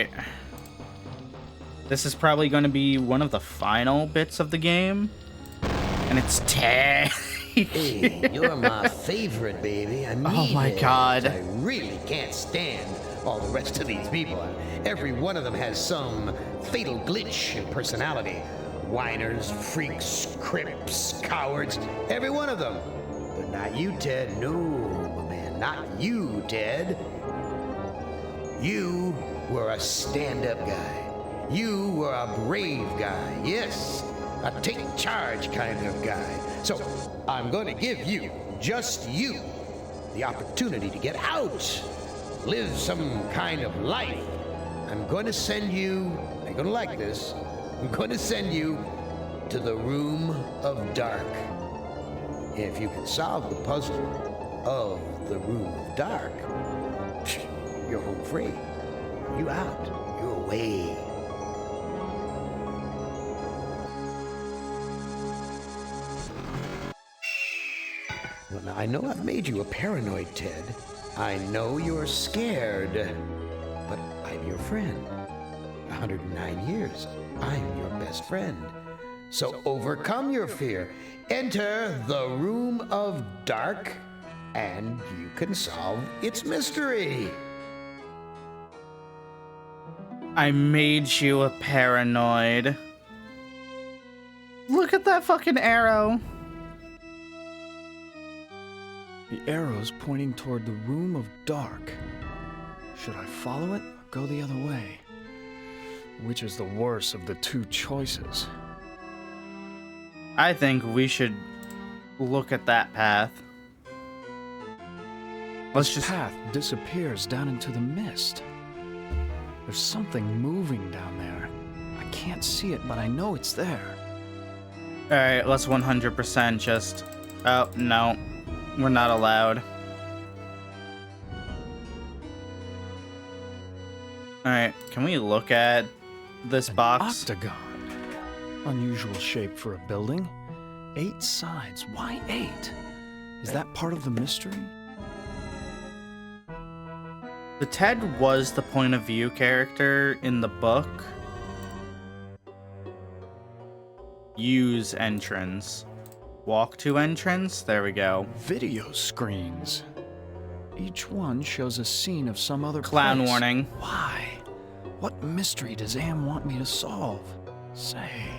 Alright. This is probably going to be one of the final bits of the game. And it's Ted. Hey, you're my favorite, baby. I Oh need my it. God. I really can't stand all the rest of these people. Every one of them has some fatal glitch in personality. Whiners, freaks, crips, cowards, every one of them. But not you, Ted. No, my man, not you, Ted. You were a stand-up guy. You were a brave guy. Yes, a take-charge kind of guy. So I'm going to give you, just you, the opportunity to get out, live some kind of life. I'm going to send you, you're going to like this, I'm going to send you to the Room of Dark. If you can solve the puzzle of the Room of Dark, you're home free. You out. You're away. Well, now, I know I've made you a paranoid, Ted. I know you're scared. But I'm your friend. 109 years. I'm your best friend. So overcome your fear. Enter the Room of Dark, and you can solve its mystery. I made you a paranoid. Look at that fucking arrow. The arrow's pointing toward the Room of Dark. Should I follow it or go the other way? Which is the worse of the two choices? I think we should look at that path. Let's just... path disappears down into the mist. There's something moving down there. I can't see it, but I know it's there. Alright, let's 100% just... Oh, no. We're not allowed. Alright, can we look at this box? Octagon. Unusual shape for a building. 8 sides. Why 8? Is that part of the mystery? The Ted was the point of view character in the book. Use entrance. Walk to entrance. There we go. Video screens. Each one shows a scene of some other Clown place. warning. Why? What mystery does Am want me to solve? Say,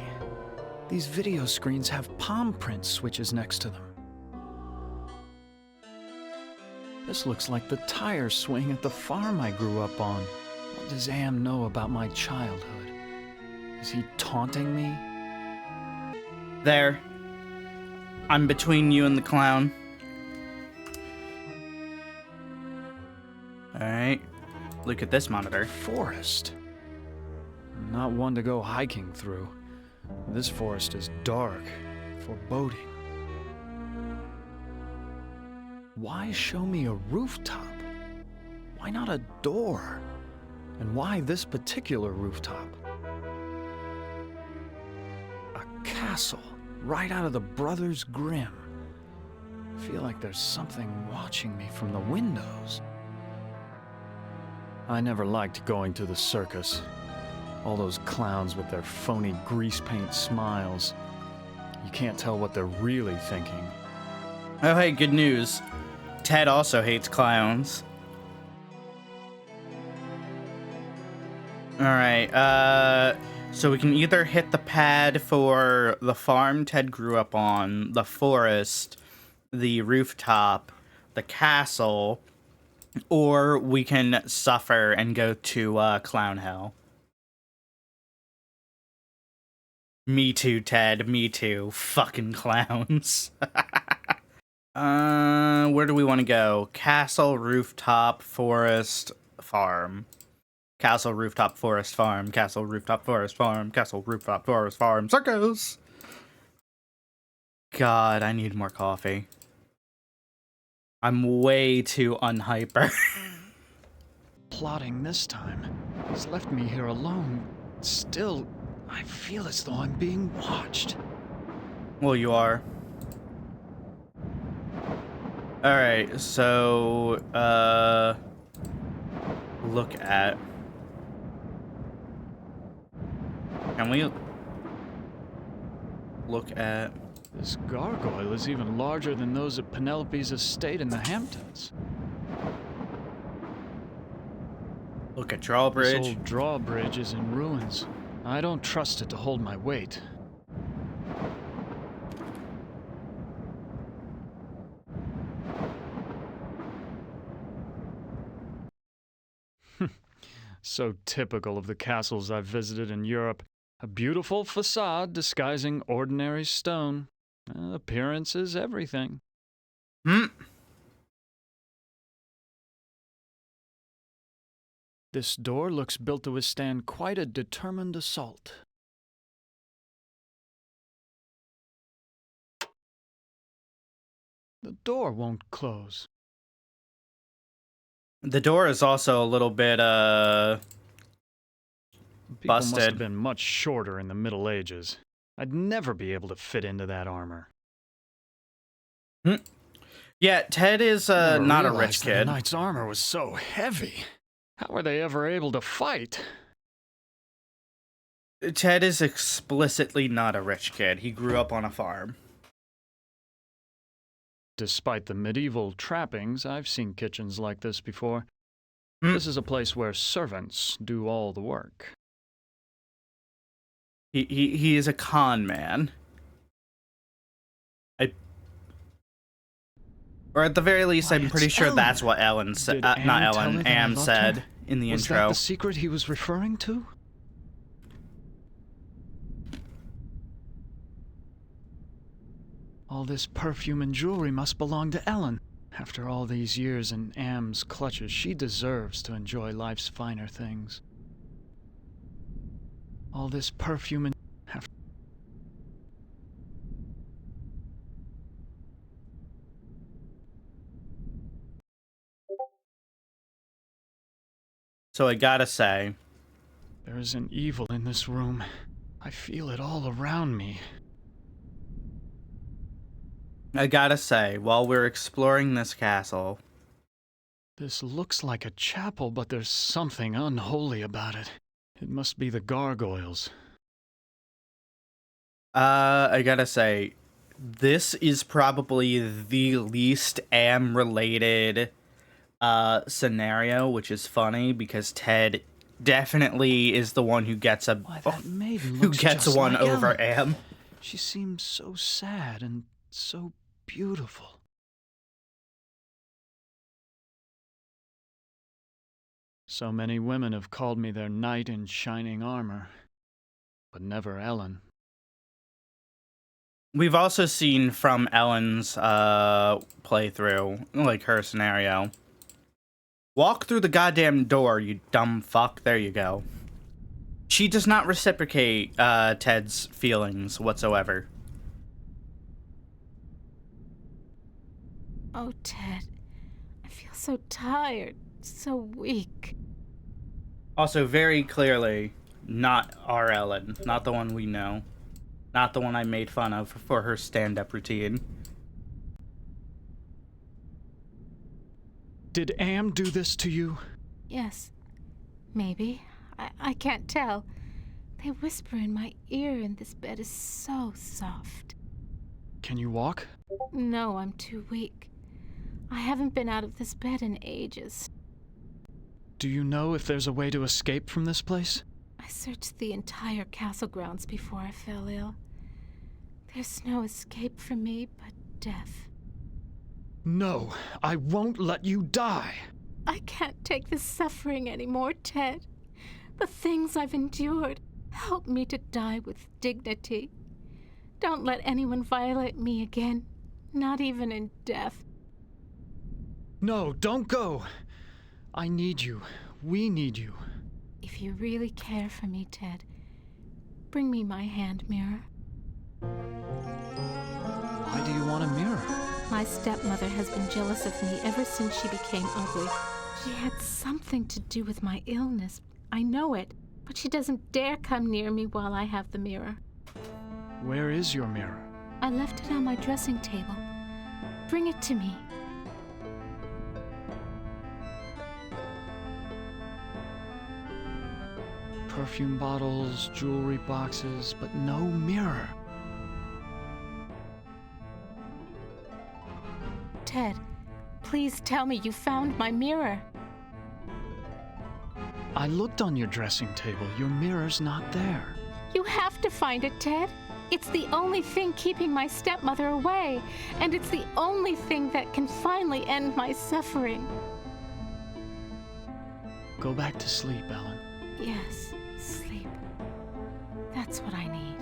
these video screens have palm print switches next to them. This looks like the tire swing at the farm I grew up on. What does Am know about my childhood? Is he taunting me? There. I'm between you and the clown. Alright. Look at this monitor. Forest. Not one to go hiking through. This forest is dark, foreboding. Why show me a rooftop? Why not a door? And why this particular rooftop? A castle, right out of the Brothers Grimm. I feel like there's something watching me from the windows. I never liked going to the circus. All those clowns with their phony grease paint smiles. You can't tell what they're really thinking. Oh, hey, good news. Ted also hates clowns. Alright, so we can either hit the pad for the farm Ted grew up on, the forest, the rooftop, the castle, or we can suffer and go to clown hell. Me too, Ted. Me too. Fucking clowns. Where do we want to go? Castle, rooftop, forest, farm. Castle, rooftop, forest, farm. Castle, rooftop, forest, farm. Castle, rooftop, forest, farm. Circus! God, I need more coffee. I'm way too unhyper. Plotting this time. He's left me here alone. Still, I feel as though I'm being watched. Well, you are. Alright, so, look at... Can we look at... This gargoyle is even larger than those at Penelope's estate in the Hamptons. Look at This drawbridge. old drawbridge is in ruins. I don't trust it to hold my weight. So typical of the castles I've visited in Europe. A beautiful facade disguising ordinary stone. Appearance is everything. This door looks built to withstand quite a determined assault. The door won't close. The door is also a little bit, People must busted. have been much shorter in the Middle Ages. I'd never be able to fit into that armor. Yeah, Ted is Never not a realized rich that kid. a knight's armor was so heavy. How were they ever able to fight? Ted is explicitly not a rich kid. He grew up on a farm. Despite the medieval trappings, I've seen kitchens like this before. This is a place where servants do all the work. He is a con man. Or at the very least, Why, I'm pretty it's sure Ellen. that's what Ellen said. Did Not Anne tell Ellen, her that I Am loved said her? in the Was intro. that the secret he was referring to? All this perfume and jewelry must belong to Ellen. After all these years in Am's clutches, she deserves to enjoy life's finer things. All this perfume and... So I gotta say, There is an evil in this room. I feel it all around me. while we're exploring this castle, This looks like a chapel, but there's something unholy about it. It must be the gargoyles. I gotta say, this is probably the least Am-related scenario, which is funny because Ted definitely is the one who gets Why, that maiden who looks gets just one like over Ellen. Am. She seems so sad and so beautiful. So many women have called me their knight in shining armor, but never Ellen. We've also seen from Ellen's playthrough, like her scenario. Walk through the goddamn door, you dumb fuck. There you go. She does not reciprocate Ted's feelings whatsoever. Oh, Ted, I feel so tired, so weak. Also, very clearly, not our Ellen. Not the one we know. Not the one I made fun of for her stand-up routine. Did Am do this to you? Yes, maybe. I can't tell. They whisper in my ear and this bed is so soft. Can you walk? No, I'm too weak. I haven't been out of this bed in ages. Do you know if there's a way to escape from this place? I searched the entire castle grounds before I fell ill. There's no escape for me but death. No, I won't let you die. I can't take this suffering anymore, Ted. The things I've endured, help me to die with dignity. Don't let anyone violate me again, not even in death. No, don't go. I need you. We need you. If you really care for me, Ted, bring me my hand mirror. Why do you want a mirror? My stepmother has been jealous of me ever since she became ugly. She had something to do with my illness. I know it, but she doesn't dare come near me while I have the mirror. Where is your mirror? I left it on my dressing table. Bring it to me. perfume bottles, jewelry boxes, but no mirror. Ted, please tell me you found my mirror. I looked on your dressing table. Your mirror's not there. You have to find it, Ted. It's the only thing keeping my stepmother away, and it's the only thing that can finally end my suffering. Go back to sleep, Ellen. Yes, sleep. That's what I need.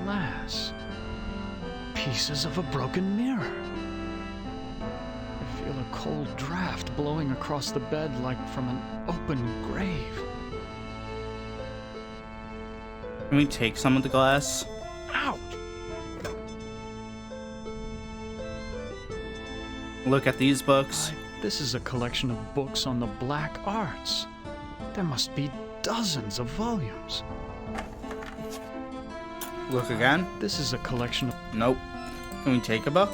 Glass. Pieces of a broken mirror. I feel a cold draft blowing across the bed like from an open grave. Can we take some of the glass? Ouch! Look at these books. This is a collection of books on the black arts. There must be dozens of volumes. Look again. This is a collection of... Nope. Can we take a book?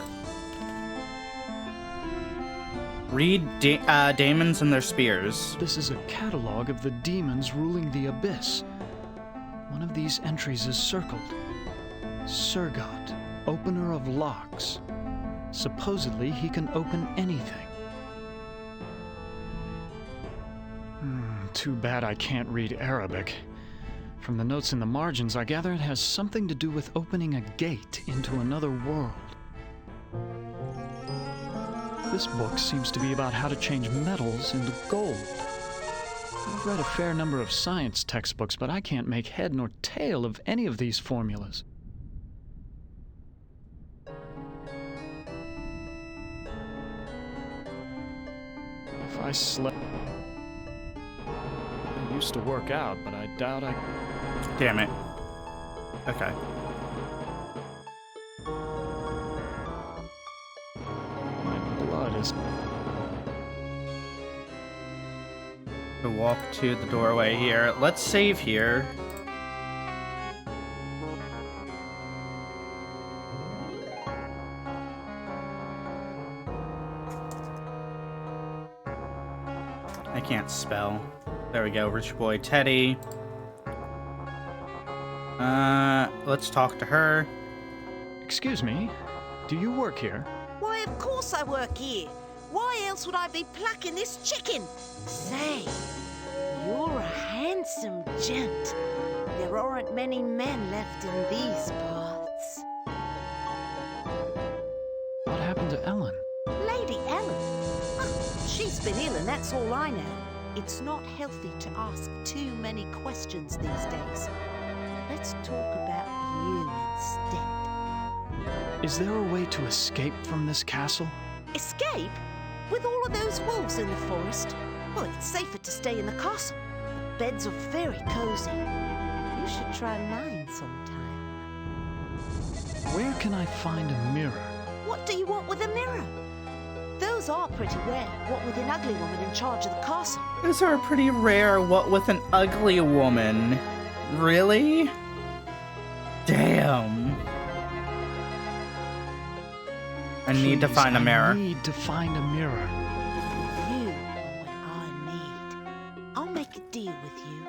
Read Daemons and Their Spears. This is a catalog of the demons ruling the abyss. One of these entries is circled. Surgot, opener of locks. Supposedly, he can open anything. Too bad I can't read Arabic. From the notes in the margins, I gather it has something to do with opening a gate into another world. This book seems to be about how to change metals into gold. I've read a fair number of science textbooks, but I can't make head nor tail of any of these formulas. If I slept... I used to work out, but I doubt I... Damn it. Okay. My blood is... We'll walk to the doorway here. Let's save here. I can't spell. There we go, Rich Boy Teddy. Let's talk to her. Excuse me, do you work here? Why, of course I work here. Why else would I be plucking this chicken? Say, you're a handsome gent. There aren't many men left in these parts. What happened to Ellen? Lady Ellen? Oh, she's been ill and that's all I know. It's not healthy to ask too many questions these days. Let's talk about you instead. Is there a way to escape from this castle? Escape? With all of those wolves in the forest? Well, it's safer to stay in the castle. The beds are very cozy. You should try mine sometime. Where can I find a mirror? What do you want with a mirror? Those are pretty rare, what with an ugly woman in charge of the castle. These are pretty rare, what with an ugly woman. Really? Damn. I need to Please, find a mirror. I need to find a mirror. You are what I need. I'll make a deal with you.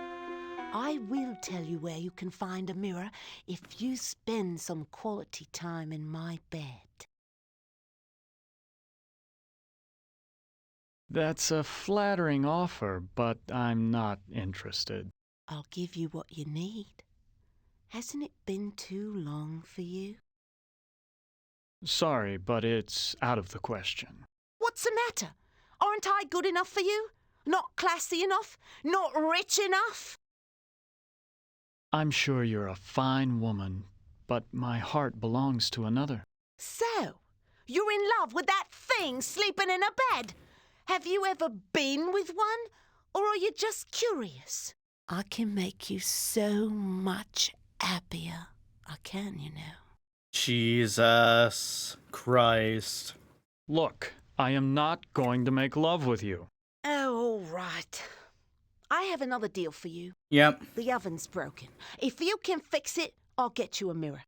I will tell you where you can find a mirror if you spend some quality time in my bed. That's a flattering offer, but I'm not interested. I'll give you what you need. Hasn't it been too long for you? Sorry, but it's out of the question. What's the matter? Aren't I good enough for you? Not classy enough? Not rich enough? I'm sure you're a fine woman, but my heart belongs to another. So, you're in love with that thing sleeping in a bed? Have you ever been with one? Or are you just curious? I can make you so much happier. I can, you know. Jesus Christ. Look, I am not going to make love with you. Oh, all right. I have another deal for you. Yep. The oven's broken. If you can fix it, I'll get you a mirror.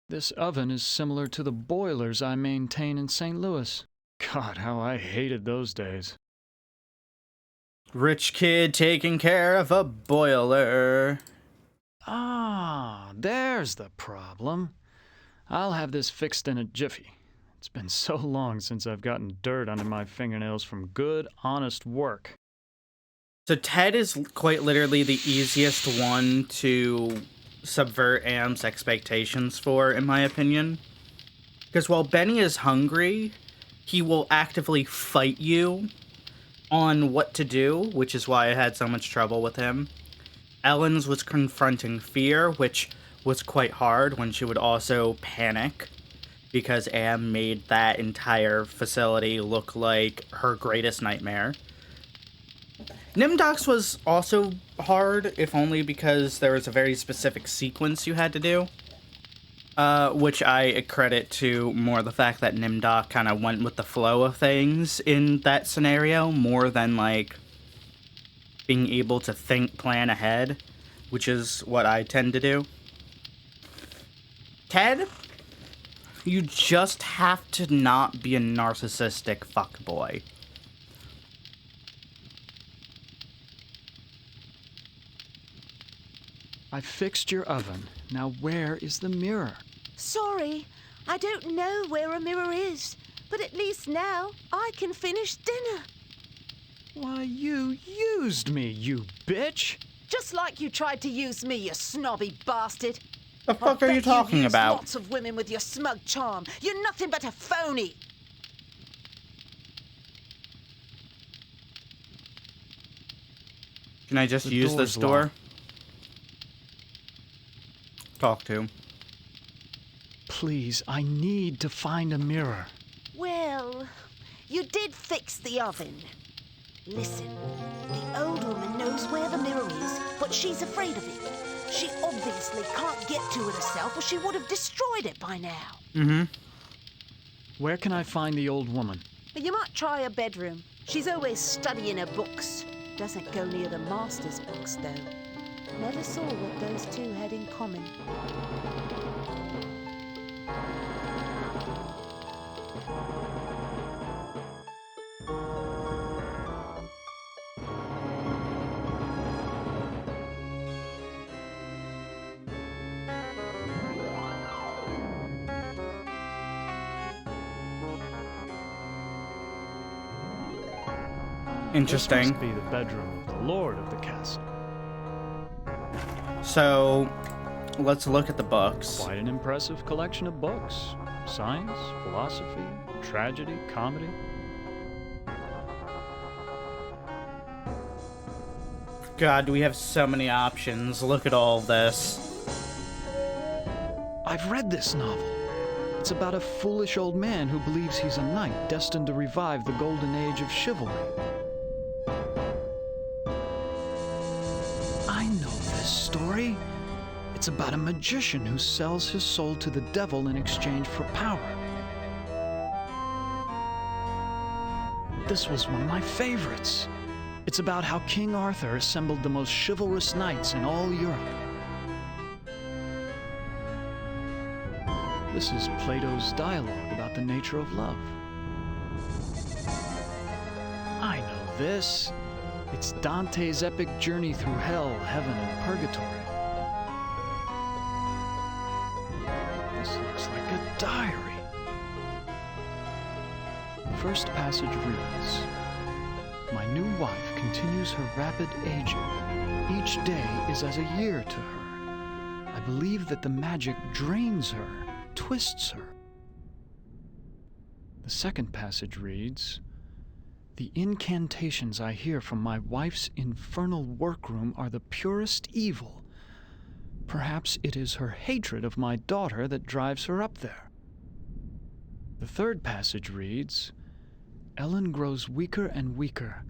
This oven is similar to the boilers I maintain in St. Louis. God, how I hated those days. Rich kid taking care of a boiler. Ah, there's the problem. I'll have this fixed in a jiffy. It's been so long since I've gotten dirt under my fingernails from good, honest work. So Ted is quite literally the easiest one to subvert Am's expectations for, in my opinion. Because while Benny is hungry, he will actively fight you on what to do, which is why I had so much trouble with him. Ellen's was confronting fear, which was quite hard when she would also panic, because Am made that entire facility look like her greatest nightmare. Nimdok's was also hard, if only because there was a very specific sequence you had to do. Which I credit to more the fact that Nimdok kind of went with the flow of things in that scenario, more than, like, being able to plan ahead, which is what I tend to do. Ted, you just have to not be a narcissistic fuckboy. I fixed your oven. Now where is the mirror? Sorry, I don't know where a mirror is, but at least now I can finish dinner. Why, you used me, you bitch! Just like you tried to use me, you snobby bastard. The fuck I are you bet talking you've used about? Lots of women with your smug charm. You're nothing but a phony. Can I just The use this door's door? locked. Talk to him. Please, I need to find a mirror. Well, you did fix the oven. Listen, the old woman knows where the mirror is, but she's afraid of it. She obviously can't get to it herself, or she would have destroyed it by now. Mm-hmm. Where can I find the old woman? You might try her bedroom. She's always studying her books. Doesn't go near the master's books, though. Never saw what those two had in common. Interesting. This must be the bedroom of the lord of the castle. So, let's look at the books. Quite an impressive collection of books. Science, philosophy, tragedy, comedy. God, we have so many options. Look at all this. I've read this novel. It's about a foolish old man who believes he's a knight destined to revive the golden age of chivalry. I know this story. It's about a magician who sells his soul to the devil in exchange for power. This was one of my favorites. It's about how King Arthur assembled the most chivalrous knights in all Europe. This is Plato's dialogue about the nature of love. I know this. It's Dante's epic journey through hell, heaven, and purgatory. This looks like a diary. The first passage reads, "My new wife continues her rapid aging. Each day is as a year to her. I believe that the magic drains her, twists her." The second passage reads, "The incantations I hear from my wife's infernal workroom are the purest evil. Perhaps it is her hatred of my daughter that drives her up there." The third passage reads, "Ellen grows weaker and weaker.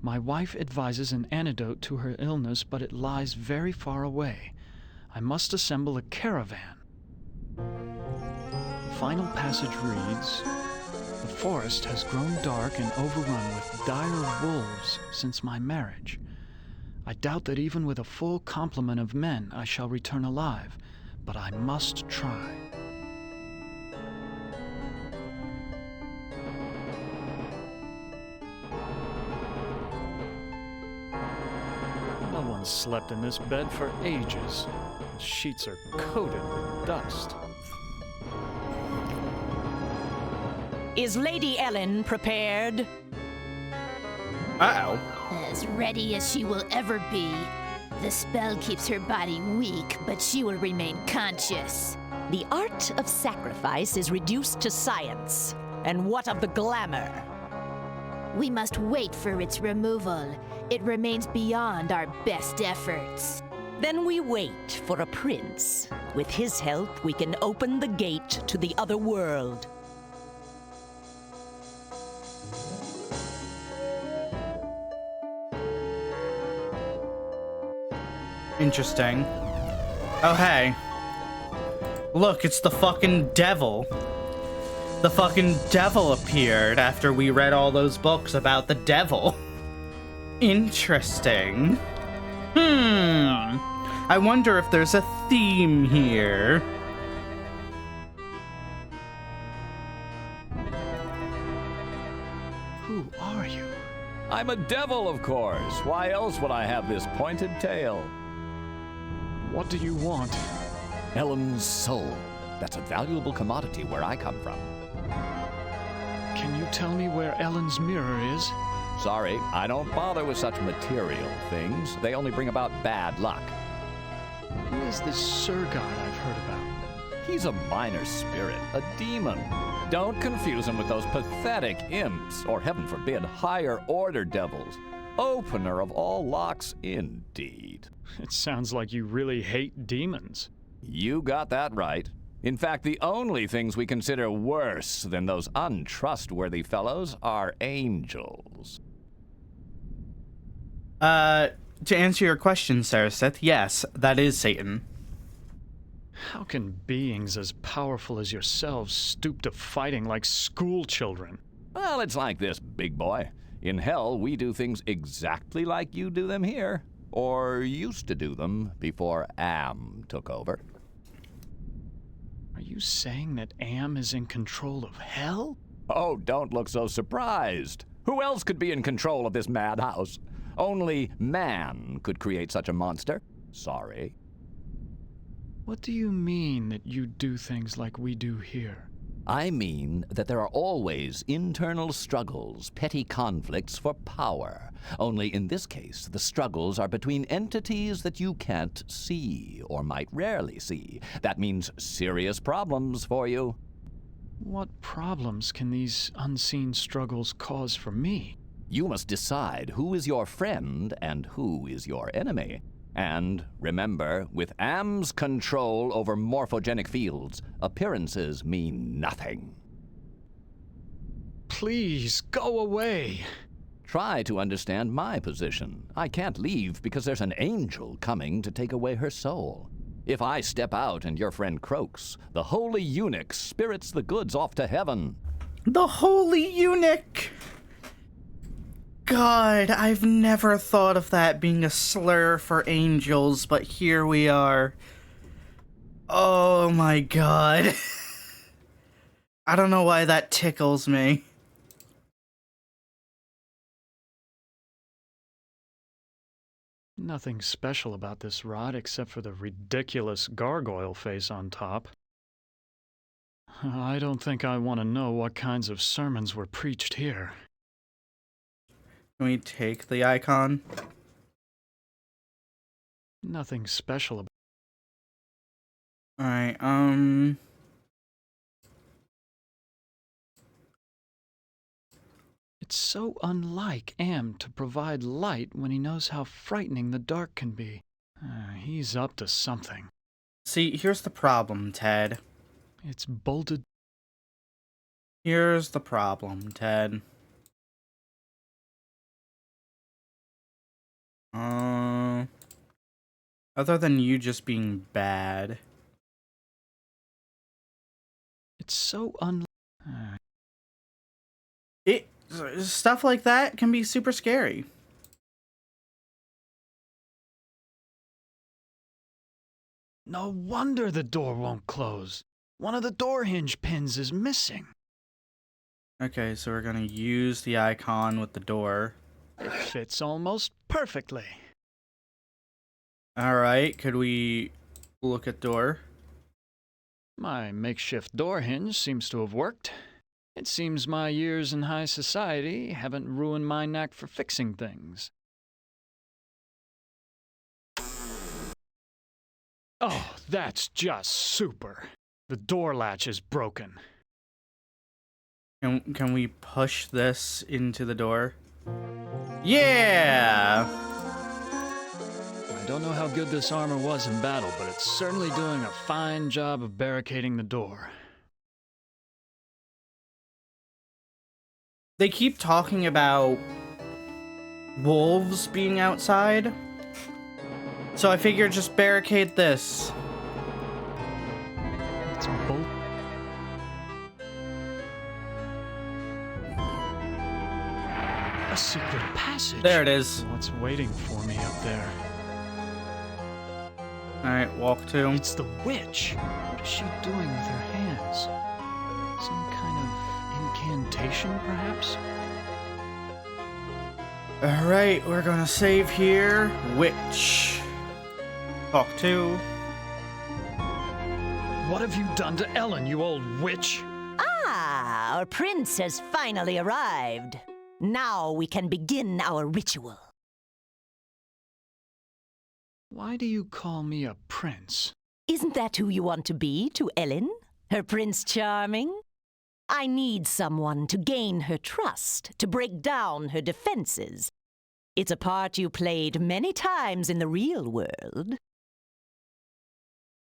My wife advises an antidote to her illness, but it lies very far away. I must assemble a caravan." The final passage reads, The forest has grown dark and overrun with dire wolves since my marriage. I doubt that even with a full complement of men I shall return alive, but I must try. No one slept in this bed for ages. The sheets are coated with dust. Is Lady Ellen prepared? Uh-oh. As ready as she will ever be. The spell keeps her body weak, but she will remain conscious. The art of sacrifice is reduced to science. And what of the glamour? We must wait for its removal. It remains beyond our best efforts. Then we wait for a prince. With his help, we can open the gate to the other world. Interesting. Oh, hey. Look, it's the fucking devil. The fucking devil appeared after we read all those books about the devil. Interesting. I wonder if there's a theme here. Who are you? I'm a devil, of course. Why else would I have this pointed tail? What do you want? Ellen's soul. That's a valuable commodity where I come from. Can you tell me where Ellen's mirror is? Sorry, I don't bother with such material things. They only bring about bad luck. Who is this Sir God I've heard about? He's a minor spirit, a demon. Don't confuse him with those pathetic imps, or heaven forbid, higher order devils. Opener of all locks, indeed. It sounds like you really hate demons. You got that right. In fact, the only things we consider worse than those untrustworthy fellows are angels. To answer your question, Saraseth, yes, that is Satan. How can beings as powerful as yourselves stoop to fighting like school children? Well, it's like this, big boy. In hell, we do things exactly like you do them here. Or used to do them before Am took over. Are you saying that Am is in control of hell? Oh, don't look so surprised. Who else could be in control of this madhouse? Only man could create such a monster. Sorry. What do you mean that you do things like we do here? I mean that there are always internal struggles, petty conflicts for power. Only in this case, the struggles are between entities that you can't see, or might rarely see. That means serious problems for you. What problems can these unseen struggles cause for me? You must decide who is your friend and who is your enemy. And remember, with Am's control over morphogenic fields, appearances mean nothing. Please, go away. Try to understand my position. I can't leave because there's an angel coming to take away her soul. If I step out and your friend croaks, the holy eunuch spirits the goods off to heaven. The holy eunuch! God, I've never thought of that being a slur for angels, but here we are. Oh my god. I don't know why that tickles me. Nothing special about this rod except for the ridiculous gargoyle face on top. I don't think I want to know what kinds of sermons were preached here. Can we take the icon? Nothing special about... Alright, It's so unlike Am to provide light when he knows how frightening the dark can be. He's up to something. See, here's the problem, Ted. It's bolted... Here's the problem, Ted. Other than you just being bad. It's so Stuff like that can be super scary. No wonder the door won't close. One of the door hinge pins is missing. Okay, so we're gonna use the icon with the door. It fits almost perfectly. Alright, could we look at door? My makeshift door hinge seems to have worked. It seems my years in high society haven't ruined my knack for fixing things. Oh, that's just super. The door latch is broken. Can we push this into the door? Yeah! I don't know how good this armor was in battle, but it's certainly doing a fine job of barricading the door. They keep talking about wolves being outside. So I figured just barricade this. It's bolt. A secret passage. There it is. What's waiting for me up there? Alright, walk to. It's the witch. What is she doing with her hands? Some kind of incantation, perhaps? Alright, we're gonna save here. Witch. Talk to. What have you done to Ellen, you old witch? Ah, our prince has finally arrived. Now we can begin our ritual. Why do you call me a prince? Isn't that who you want to be to Ellen? Her Prince Charming? I need someone to gain her trust, to break down her defenses. It's a part you played many times in the real world.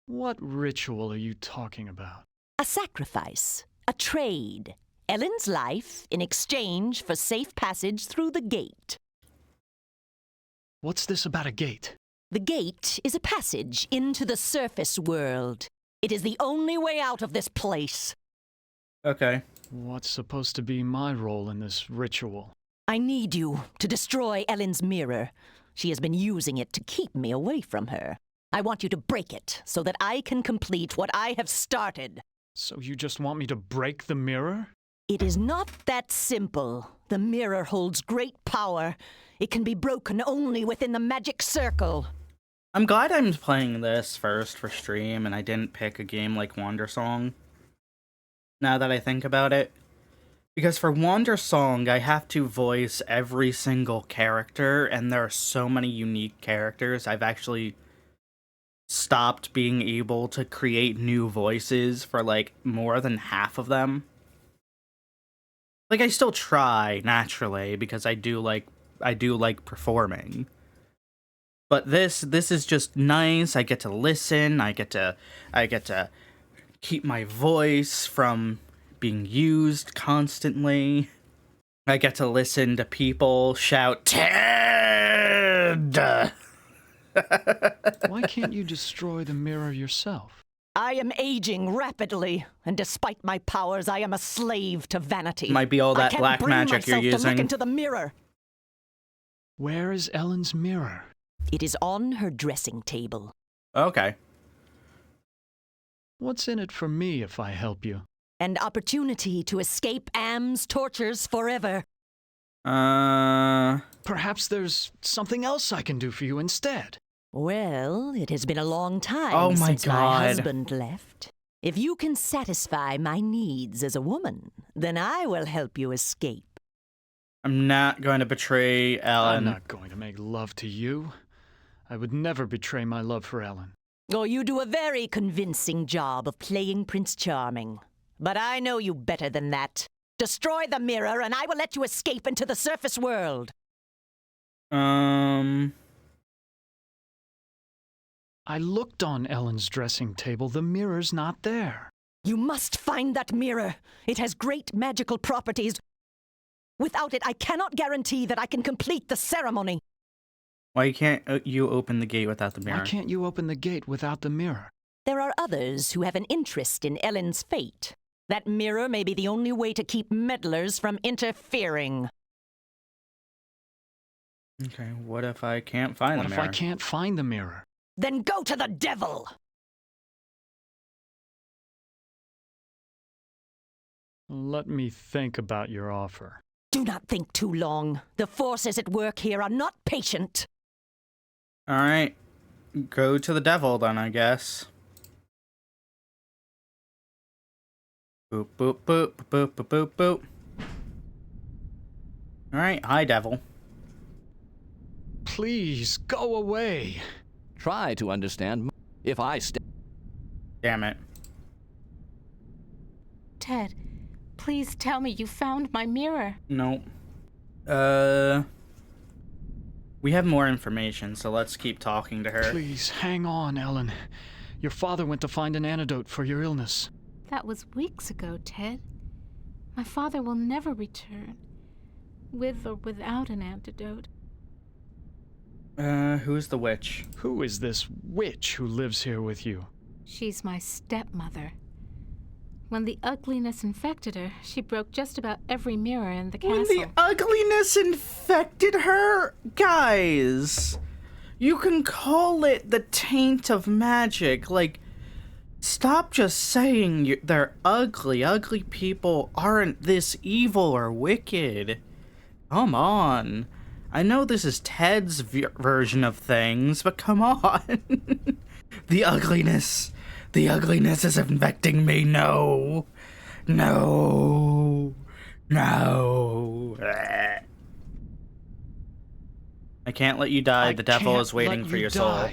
What ritual are you talking about? A sacrifice, a trade. Ellen's life in exchange for safe passage through the gate. What's this about a gate? The gate is a passage into the surface world. It is the only way out of this place. Okay. What's supposed to be my role in this ritual? I need you to destroy Ellen's mirror. She has been using it to keep me away from her. I want you to break it so that I can complete what I have started. So you just want me to break the mirror? It is not that simple. The mirror holds great power. It can be broken only within the magic circle. I'm glad I'm playing this first for stream and I didn't pick a game like Wandersong. Now that I think about it. Because for Wandersong, I have to voice every single character, and there are so many unique characters. I've actually stopped being able to create new voices for, like, more than half of them. Like, I still try, naturally, because I do like performing. But this is just nice. I get to listen. I get to keep my voice from being used constantly. I get to listen to people shout, "Ted!" Why can't you destroy the mirror yourself? I am aging rapidly, and despite my powers, I am a slave to vanity. Might be all that black magic you're I can't bring myself to look using. into the mirror. Where is Ellen's mirror? It is on her dressing table. Okay. What's in it for me if I help you? An opportunity to escape Am's tortures forever. Perhaps there's something else I can do for you instead. Well, it has been a long time Oh my since my God. husband left. If you can satisfy my needs as a woman, then I will help you escape. I'm not going to betray Ellen. I'm not going to make love to you. I would never betray my love for Ellen. Oh, you do a very convincing job of playing Prince Charming. But I know you better than that. Destroy the mirror, and I will let you escape into the surface world. I looked on Ellen's dressing table. The mirror's not there. You must find that mirror. It has great magical properties. Without it, I cannot guarantee that I can complete the ceremony. Why can't you open the gate without the mirror? Why can't you open the gate without the mirror? There are others who have an interest in Ellen's fate. That mirror may be the only way to keep meddlers from interfering. Okay, what if I can't find What the if mirror? I can't find the mirror? Then go to the devil! Let me think about your offer. Do not think too long. The forces at work here are not patient. Alright. Go to the devil then, I guess. Boop, boop, boop, boop, boop, boop, boop. Alright, hi, devil. Please, go away. Try to understand. If I Damn it. Ted, please tell me you found my mirror. Nope. We have more information, so let's keep talking to her. Please, hang on, Ellen. Your father went to find an antidote for your illness. That was weeks ago, Ted. My father will never return, with or without an antidote. Who's the witch? Who is this witch who lives here with you? She's my stepmother. When the ugliness infected her, she broke just about every mirror in the castle. When the ugliness infected her? Guys, you can call it the taint of magic. Like, stop just saying they're ugly. Ugly people aren't this evil or wicked. Come on. I know this is Ted's version of things, but come on. The ugliness is infecting me. No. No. No. I can't let you die. The devil is waiting for your soul.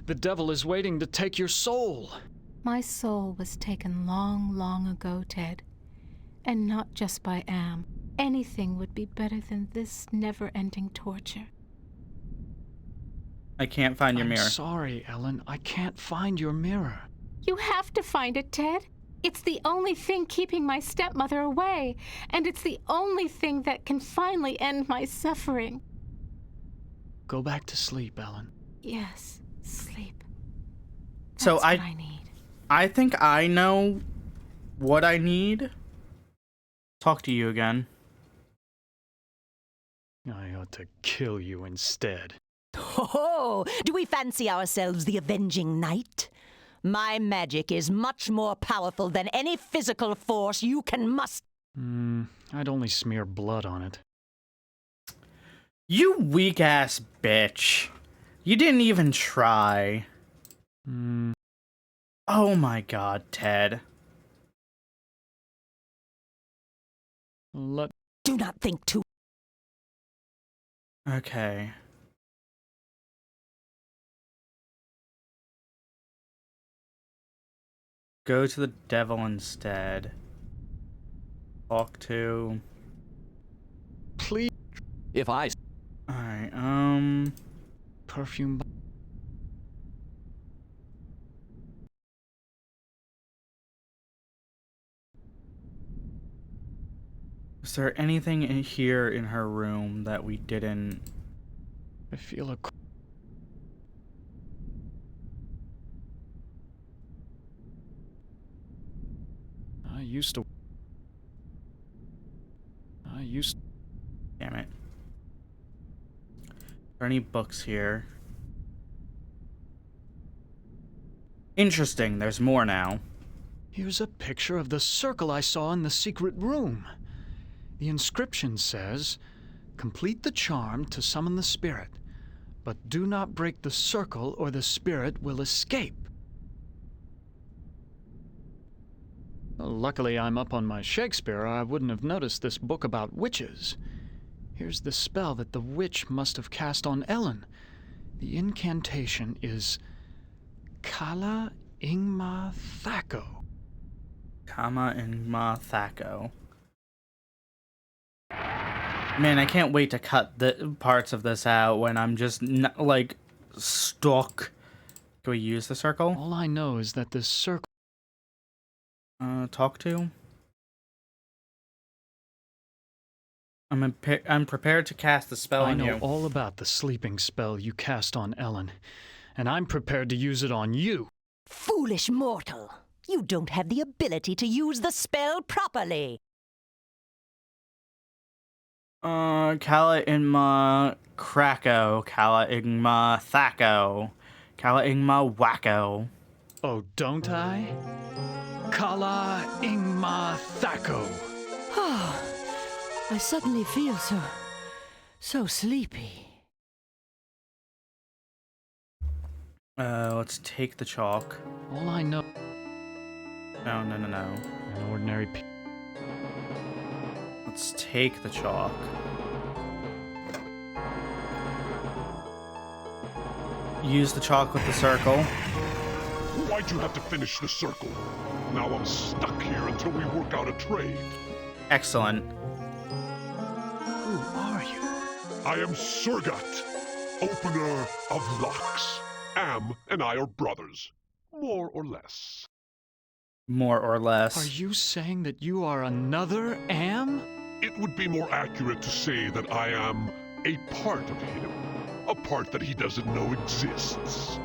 The devil is waiting to take your soul. My soul was taken long, long ago, Ted. And not just by Am. Anything would be better than this never-ending torture. I can't find your mirror. I'm sorry, Ellen. I can't find your mirror. You have to find it, Ted. It's the only thing keeping my stepmother away, and it's the only thing that can finally end my suffering. Go back to sleep, Ellen. Yes, sleep. That's So what I need. I think I know what I need. Talk to you again. I ought to kill you instead. Oh, do we fancy ourselves the avenging knight? My magic is much more powerful than any physical force you can muster. I'd only smear blood on it. You weak-ass bitch. You didn't even try. Oh my god, Ted. Do not think too. Okay. Go to the devil instead. Talk to... Please. If I... Alright, Perfume. is there anything in here in her room that we didn't... I feel a... I used to... Damn it. Are there any books here? Interesting, there's more now. Here's a picture of the circle I saw in the secret room. The inscription says, "Complete the charm to summon the spirit, but do not break the circle or the spirit will escape." Well, luckily I'm up on my Shakespeare, or I wouldn't have noticed this book about witches. Here's the spell that the witch must have cast on Ellen. The incantation is Kala Ingma Thako. Kama and Ma Thako. Man, I can't wait to cut the parts of this out when I'm just, like, stuck. Can we use the circle? All I know is that this circle... Talk to? I'm prepared to cast the spell on you. I know all about the sleeping spell you cast on Ellen, and I'm prepared to use it on you. Foolish mortal! You don't have the ability to use the spell properly. Kala Ingma Krako, Kala Ingma Thako, Kala Ingma Wacko. Oh, don't I? Kala Ingma Thako. I suddenly feel so sleepy. Let's take the chalk. All I know, No. an ordinary Let's take the chalk. Use the chalk with the circle. Why'd you have to finish the circle? Now I'm stuck here until we work out a trade. Excellent. Who are you? I am Surgat, opener of locks. Am and I are brothers, more or less. More or less. Are you saying that you are another Am? It would be more accurate to say that I am a part of him, a part that he doesn't know exists.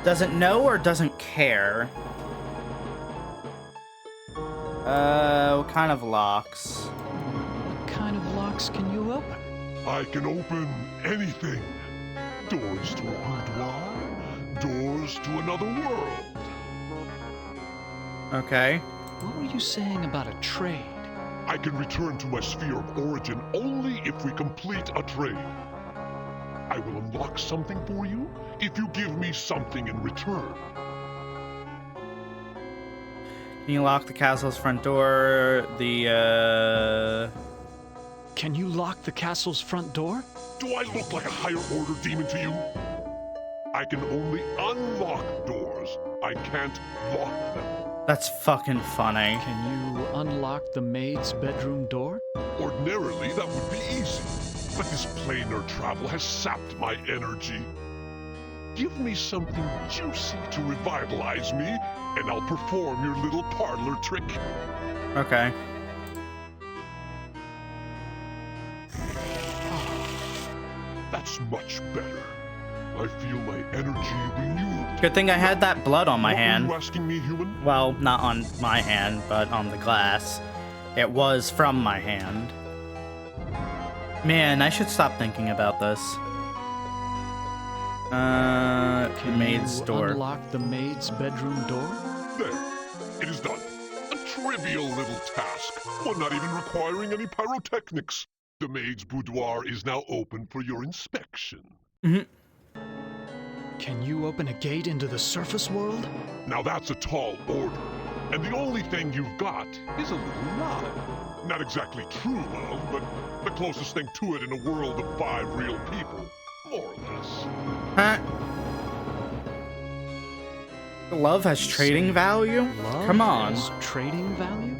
Doesn't know or doesn't care? What kind of locks? What kind of locks can you open? I can open anything. Doors to a boudoir, doors to another world. Okay. What were you saying about a trade? I can return to my sphere of origin only if we complete a trade. I will unlock something for you if you give me something in return. Can you lock the castle's front door? Can you lock the castle's front door? Do I look like a higher order demon to you? I can only unlock doors. I can't lock them. That's fucking funny. Can you unlock the maid's bedroom door? Ordinarily, that would be easy. But this planar travel has sapped my energy. Give me something juicy to revitalize me, and I'll perform your little parlor trick. Okay. That's much better. I feel my energy renewed. Good thing I had that blood on my What hand. were you asking me, human? Well, not on my hand, but on the glass. It was from my hand. Man, I should stop thinking about this. The Can maid's you door. unlock the maid's bedroom door? There. It is done. A trivial little task, one not even requiring any pyrotechnics. The maid's boudoir is now open for your inspection. Can you open a gate into the surface world? Now that's a tall order, and the only thing you've got is a little love. Not exactly true love, but the closest thing to it in a world of 5 real people, more or less. Huh? Love has trading value? Love Come on. has trading value?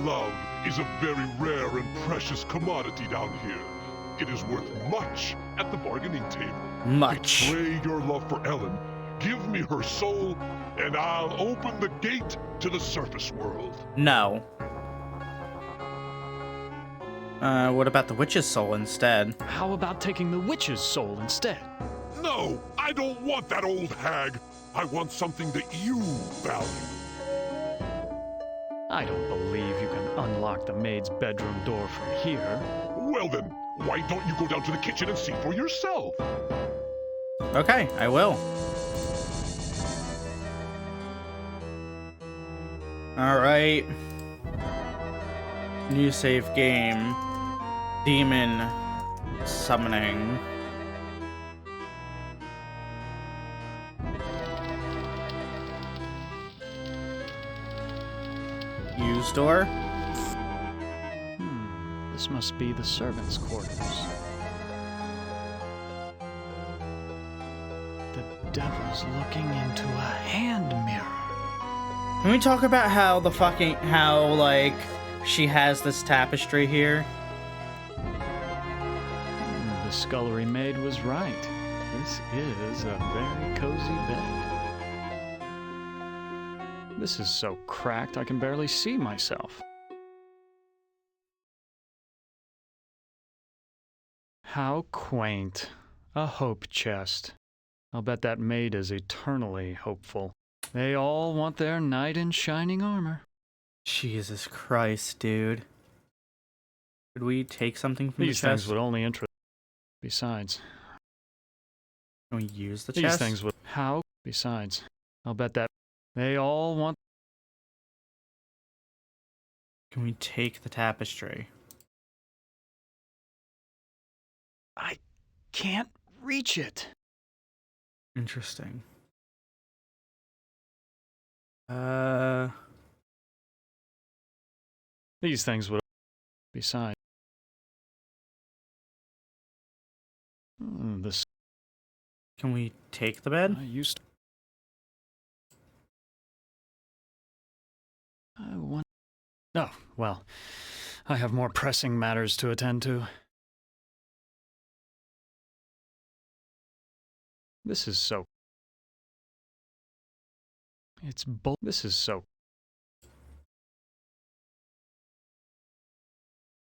Love is a very rare and precious commodity down here. It is worth much at the bargaining table. Much. Betray your love for Ellen, give me her soul, and I'll open the gate to the surface world. No. What about the witch's soul instead? How about taking the witch's soul instead? No, I don't want that old hag. I want something that you value. I don't believe you can unlock the maid's bedroom door from here. Well then, why don't you go down to the kitchen and see for yourself? Okay, I will. Alright. New save game. Demon summoning. Use door. This must be the servants' quarters. The devil's looking into a hand mirror. Can we talk about how like she has this tapestry here? The scullery maid was right. This is a very cozy bed. This is so cracked I can barely see myself. How quaint. A hope chest. I'll bet that maid is eternally hopeful. They all want their knight in shining armor. Jesus Christ, dude. Could we take something from These the chest? things would only interest. Besides. Can we use the These chest? things would. How? Besides. I'll bet that. They all want. Can we take the tapestry? I can't reach it. Interesting. These things would. Besides. This. Can we take the bed? I used. I want. Oh, well. I have more pressing matters to attend to. This is so. It's bull. This is so.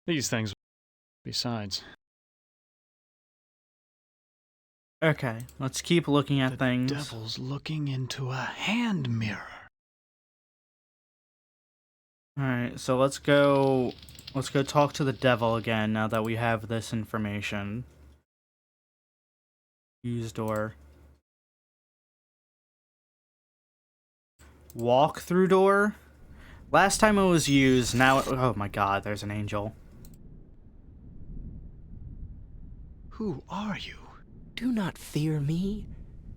These things. Besides. Okay, let's keep looking at things. The devil's looking into a hand mirror. Alright, so let's go talk to the devil again now that we have this information. Use door. Walk through door? Last time it was used, now it, oh my god, there's an angel. Who are you? Do not fear me.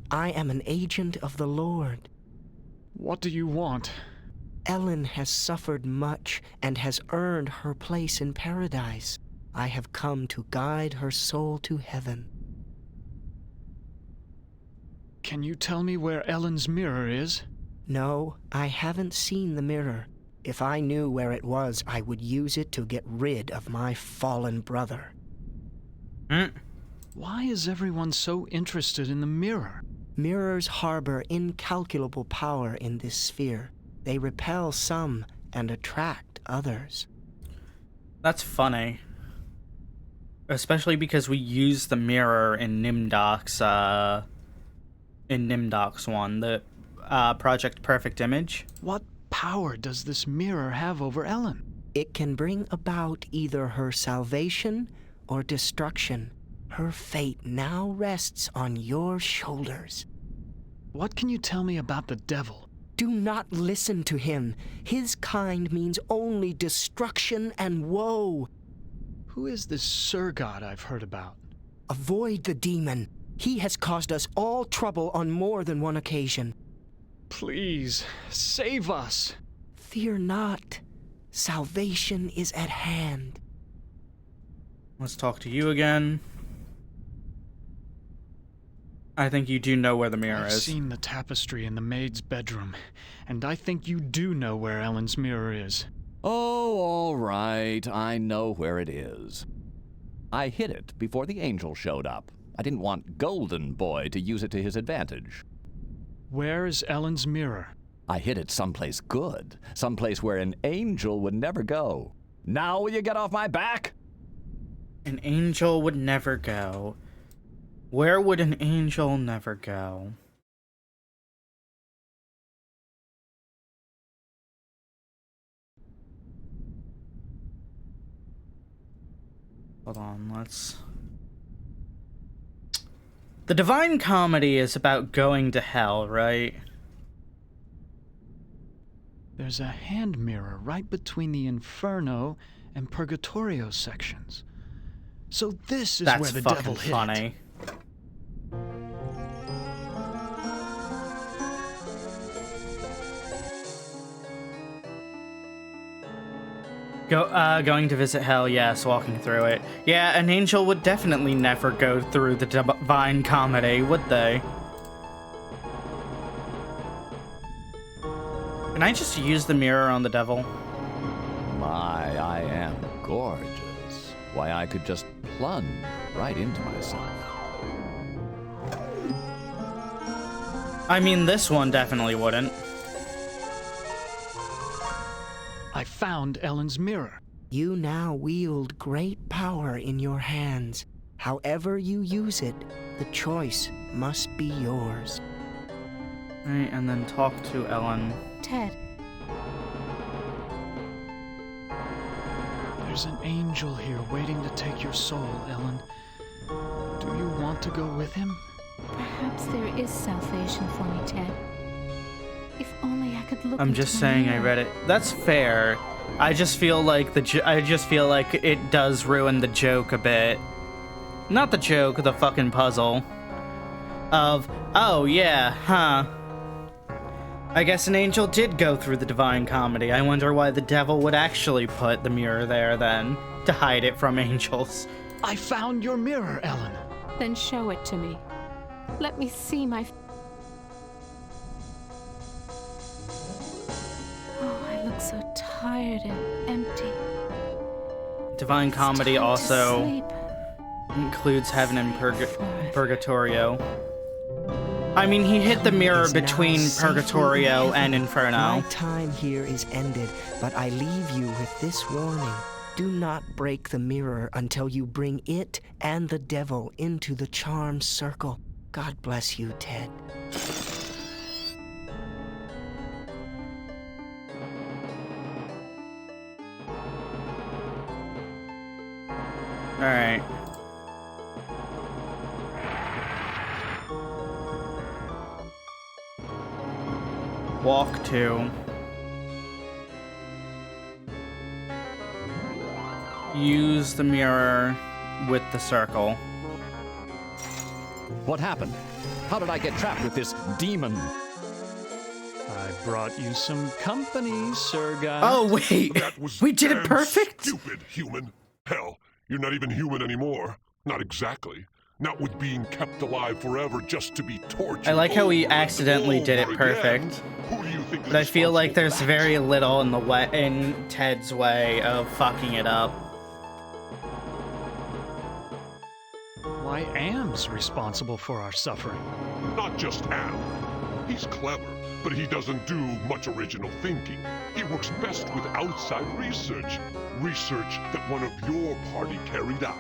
I am an agent of the Lord. What do you want? Ellen has suffered much and has earned her place in paradise. I have come to guide her soul to heaven. Can you tell me where Ellen's mirror is? No, I haven't seen the mirror. If I knew where it was, I would use it to get rid of my fallen brother. Why is everyone so interested in the mirror? Mirrors harbor incalculable power in this sphere. They repel some and attract others. That's funny. Especially because we use the mirror in Nimdok's one, the Project Perfect Image. What power does this mirror have over Ellen? It can bring about either her salvation or destruction. Her fate now rests on your shoulders. What can you tell me about the devil? Do not listen to him. His kind means only destruction and woe. Who is this Sir God I've heard about? Avoid the demon. He has caused us all trouble on more than one occasion. Please, save us. Fear not. Salvation is at hand. Let's talk to you again. I think you do know where the mirror I've is. seen the tapestry in the maid's bedroom, and I think you do know where Ellen's mirror is. Oh, all right. I know where it is. I hid it before the angel showed up. I didn't want Golden Boy to use it to his advantage. Where is Ellen's mirror? I hid it someplace good, someplace where an angel would never go. Now will you get off my back? An angel would never go. Where would an angel never go? Hold on, let's... The Divine Comedy is about going to hell, right? There's a hand mirror right between the Inferno and Purgatorio sections. So this is where the devil hid That's fucking it. funny. Going to visit hell, yes, walking through it. Yeah, an angel would definitely never go through the Divine Comedy, would they? Can I just use the mirror on the devil? My, I am gorgeous. Why, I could just plunge right into myself. I mean, this one definitely wouldn't. I found Ellen's mirror. You now wield great power in your hands. However you use it, the choice must be yours. Right, and then talk to Ellen. Ted, There's an angel here waiting to take your soul, Ellen. Do you want to go with him? perhaps there is salvation for me, Ted. If only I could look I'm into just my saying I mirror. read it. That's fair. I just feel like it does ruin the joke a bit. Not the joke, the fucking puzzle. Of, oh yeah, huh. I guess an angel did go through the Divine Comedy. I wonder why the devil would actually put the mirror there then, to hide it from angels. I found your mirror, Ellen. Then show it to me. Let me see my... Oh, I look so tired and empty. Divine Comedy Time to also sleep. includes heaven and purgatorio. I mean, he hit the mirror Is now between safely in Purgatorio heaven. and Inferno. My time here is ended, but I leave you with this warning. Do not break the mirror until you bring it and the devil into the charmed circle. God bless you, Ted. Alright. Walk to. Use the mirror with the circle. What happened? How did I get trapped with this demon? I brought you some company, Sir Guy. Oh, wait! That was We did it damn perfect? Stupid human. Hell, you're not even human anymore. Not exactly. Not with being kept alive forever just to be tortured. I like how we over and accidentally did it over perfect. again. Who do you think is But I feel like there's responsible for that? very little in Ted's way of fucking it up. Why, Am's responsible for our suffering. Not just Am. He's clever, but he doesn't do much original thinking. He works best with outside research. Research that one of your party carried out.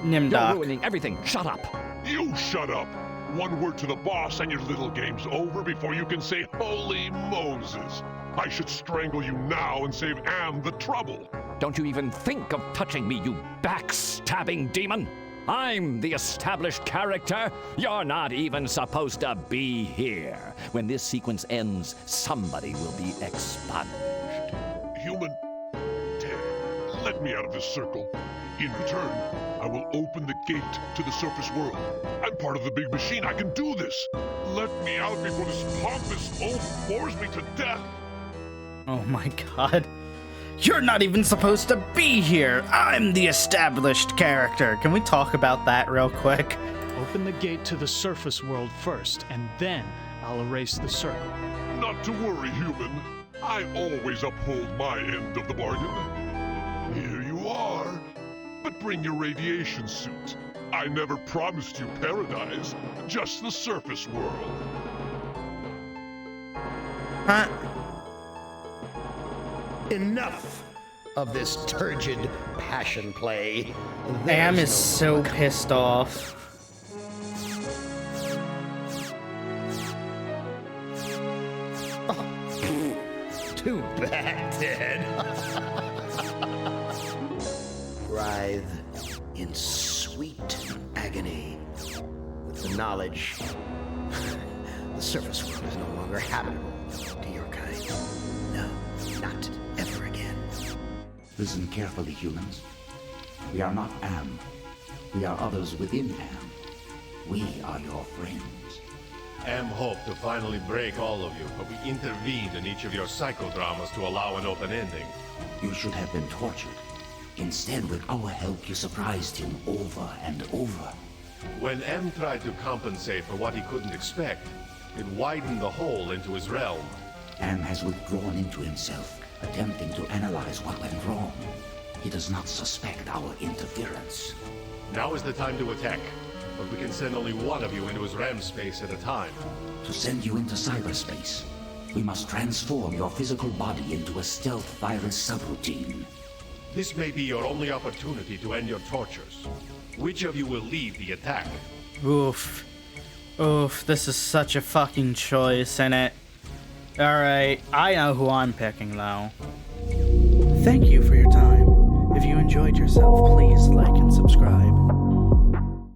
You're Nimdok. ruining everything. Shut up. You shut up! One word to the boss and your little game's over before you can say, Holy Moses! I should strangle you now and save Am the trouble. Don't you even think of touching me, you backstabbing demon! I'm the established character. You're not even supposed to be here. When this sequence ends, somebody will be expunged. Human, Ted, let me out of this circle. In return, I will open the gate to the surface world. I'm part of the big machine. I can do this. Let me out before this pompous oaf bores me to death. Oh my god. You're not even supposed to be here! I'm the established character! Can we talk about that real quick? Open the gate to the surface world first, and then I'll erase the circle. Not to worry, human. I always uphold my end of the bargain. Here you are. But bring your radiation suit. I never promised you paradise, just the surface world. Huh? Enough of this turgid passion play. Am There's is no so pissed off. Too bad, Ted. Writhe in sweet agony with the knowledge the surface world is no longer habitable to your kind. No, not ever again. Listen carefully, humans. We are not Am. We are others within Am. We are your friends. Am hoped to finally break all of you, but we intervened in each of your psychodramas to allow an open ending. You should have been tortured. Instead, with our help, you surprised him over and over. When M tried to compensate for what he couldn't expect, it widened the hole into his realm. Am has withdrawn into himself, attempting to analyze what went wrong. He does not suspect our interference. Now is the time to attack, but we can send only one of you into his RAM space at a time. To send you into cyberspace, we must transform your physical body into a stealth virus subroutine. This may be your only opportunity to end your tortures. Which of you will lead the attack? Oof. Oof, this is such a fucking choice, isn't it? Alright, I know who I'm picking, though. Thank you for your time. If you enjoyed yourself, please like